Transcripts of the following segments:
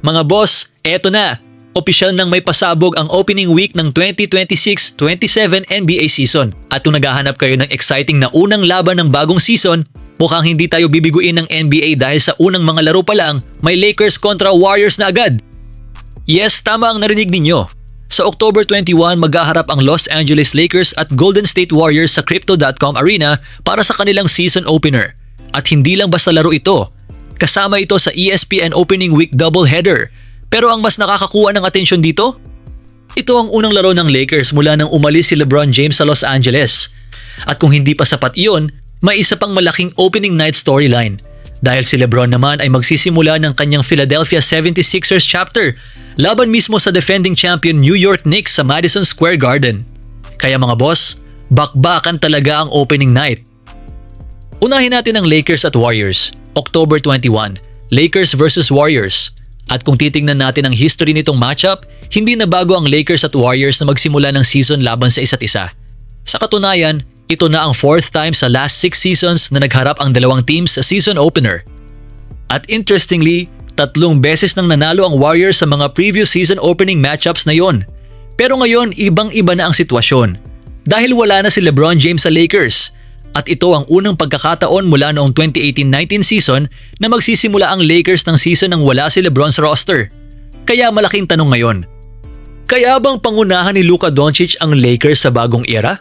Mga boss, eto na. Opisyal nang may pasabog ang opening week ng 2026-27 NBA season. At kung naghahanap kayo ng exciting na unang laban ng bagong season, mukhang hindi tayo bibiguin ng NBA dahil sa unang mga laro pa lang, may Lakers kontra Warriors na agad. Yes, tama ang narinig ninyo. Sa October 21, maghaharap ang Los Angeles Lakers at Golden State Warriors sa Crypto.com Arena para sa kanilang season opener. At hindi lang basta laro ito. Kasama ito sa ESPN Opening Week doubleheader. Pero ang mas nakakakuha ng atensyon dito? Ito ang unang laro ng Lakers mula nang umalis si LeBron James sa Los Angeles. At kung hindi pa sapat iyon, may isa pang malaking opening night storyline. Dahil si LeBron naman ay magsisimula ng kanyang Philadelphia 76ers chapter laban mismo sa defending champion New York Knicks sa Madison Square Garden. Kaya mga boss, bakbakan talaga ang opening night. Unahin natin ang Lakers at Warriors. October 21, Lakers versus Warriors. At kung titingnan natin ang history nitong matchup, hindi na bago ang Lakers at Warriors na magsimula ng season laban sa isa't isa. Sa katunayan, ito na ang 4th time sa last 6 seasons na nagharap ang dalawang teams sa season opener. At interestingly, 3 beses nang nanalo ang Warriors sa mga previous season opening matchups na yon. Pero ngayon, ibang-iba na ang sitwasyon. Dahil wala na si LeBron James sa Lakers. At ito ang unang pagkakataon mula noong 2018-19 season na magsisimula ang Lakers ng season nang wala si LeBron sa roster. Kaya malaking tanong ngayon, kaya bang pangunahan ni Luka Doncic ang Lakers sa bagong era?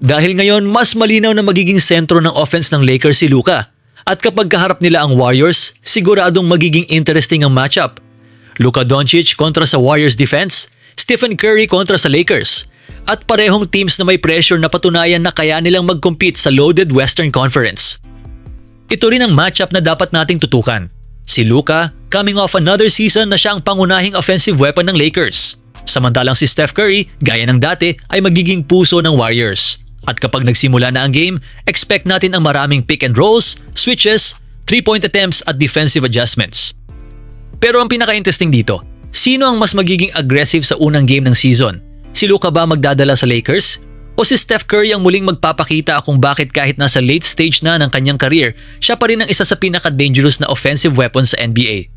Dahil ngayon mas malinaw na magiging sentro ng offense ng Lakers si Luka. At kapag kaharap nila ang Warriors, siguradong magiging interesting ang matchup. Luka Doncic kontra sa Warriors defense, Stephen Curry kontra sa Lakers. At parehong teams na may pressure na patunayan na kaya nilang mag-compete sa loaded Western Conference. Ito rin ang matchup na dapat nating tutukan. Si Luka, coming off another season na siya ang pangunahing offensive weapon ng Lakers. Samantalang si Steph Curry, gaya ng dati, ay magiging puso ng Warriors. At kapag nagsimula na ang game, expect natin ang maraming pick and rolls, switches, 3-point attempts at defensive adjustments. Pero ang pinaka-interesting dito, sino ang mas magiging aggressive sa unang game ng season? Si Luka ba magdadala sa Lakers? O si Steph Curry ang muling magpapakita kung bakit kahit nasa late stage na ng kanyang career, siya pa rin ang isa sa pinaka-dangerous na offensive weapon sa NBA?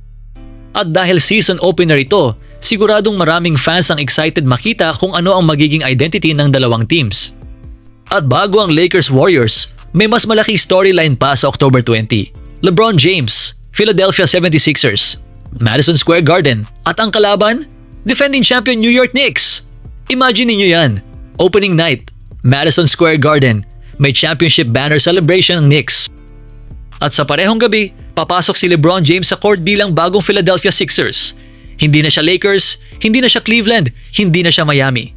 At dahil season opener ito, siguradong maraming fans ang excited makita kung ano ang magiging identity ng dalawang teams. At bago ang Lakers-Warriors, may mas malaki storyline pa sa October 20. LeBron James, Philadelphia 76ers, Madison Square Garden, at ang kalaban, defending champion New York Knicks. Imagine niyo yan, opening night, Madison Square Garden, may championship banner celebration ng Knicks. At sa parehong gabi, papasok si LeBron James sa court bilang bagong Philadelphia Sixers. Hindi na siya Lakers, hindi na siya Cleveland, hindi na siya Miami.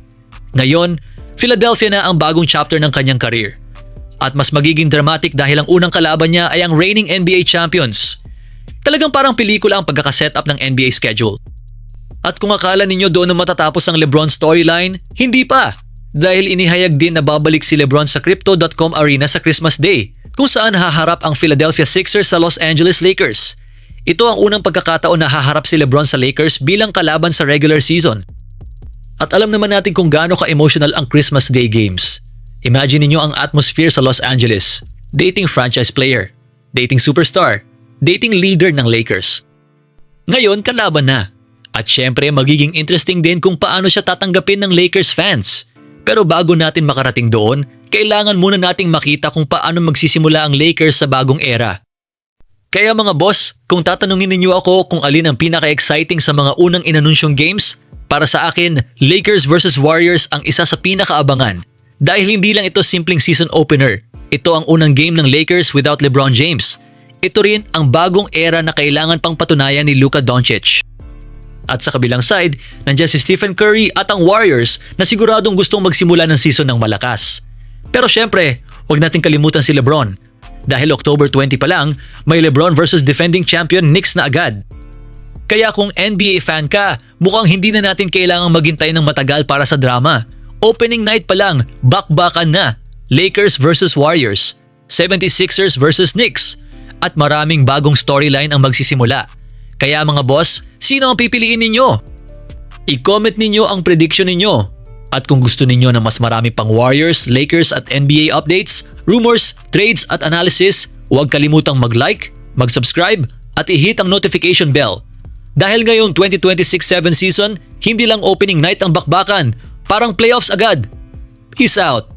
Ngayon, Philadelphia na ang bagong chapter ng kanyang career. At mas magiging dramatic dahil ang unang kalaban niya ay ang reigning NBA champions. Talagang parang pelikula ang pagkakasetup ng NBA schedule. At kung akala ninyo doon na matatapos ang LeBron storyline, hindi pa. Dahil inihayag din na babalik si LeBron sa Crypto.com Arena sa Christmas Day, kung saan haharap ang Philadelphia Sixers sa Los Angeles Lakers. Ito ang unang pagkakataon na haharap si LeBron sa Lakers bilang kalaban sa regular season. At alam naman natin kung gaano ka-emotional ang Christmas Day games. Imagine niyo ang atmosphere sa Los Angeles. Dating franchise player, dating superstar, dating leader ng Lakers. Ngayon, kalaban na. At syempre, magiging interesting din kung paano siya tatanggapin ng Lakers fans. Pero bago natin makarating doon, kailangan muna nating makita kung paano magsisimula ang Lakers sa bagong era. Kaya mga boss, kung tatanungin ninyo ako kung alin ang pinaka-exciting sa mga unang inanunsyong games, para sa akin, Lakers versus Warriors ang isa sa pinakaabangan. Dahil hindi lang ito simpleng season opener. Ito ang unang game ng Lakers without LeBron James. Ito rin ang bagong era na kailangan pang patunayan ni Luka Doncic. At sa kabilang side, nandiyan si Stephen Curry at ang Warriors na siguradong gustong magsimula ng season ng malakas. Pero syempre, huwag natin kalimutan si LeBron. Dahil October 20 pa lang, may LeBron versus defending champion Knicks na agad. Kaya kung NBA fan ka, mukhang hindi na natin kailangang maghintay ng matagal para sa drama. Opening night pa lang, bakbakan na. Lakers versus Warriors, 76ers versus Knicks. At maraming bagong storyline ang magsisimula. Kaya mga boss, sino ang pipiliin ninyo? I-comment ninyo ang prediction ninyo. At kung gusto ninyo ng mas marami pang Warriors, Lakers at NBA updates, rumors, trades at analysis, huwag kalimutang mag-like, mag-subscribe at i-hit ang notification bell. Dahil ngayong 2026-7 season, hindi lang opening night ang bakbakan, parang playoffs agad. Peace out!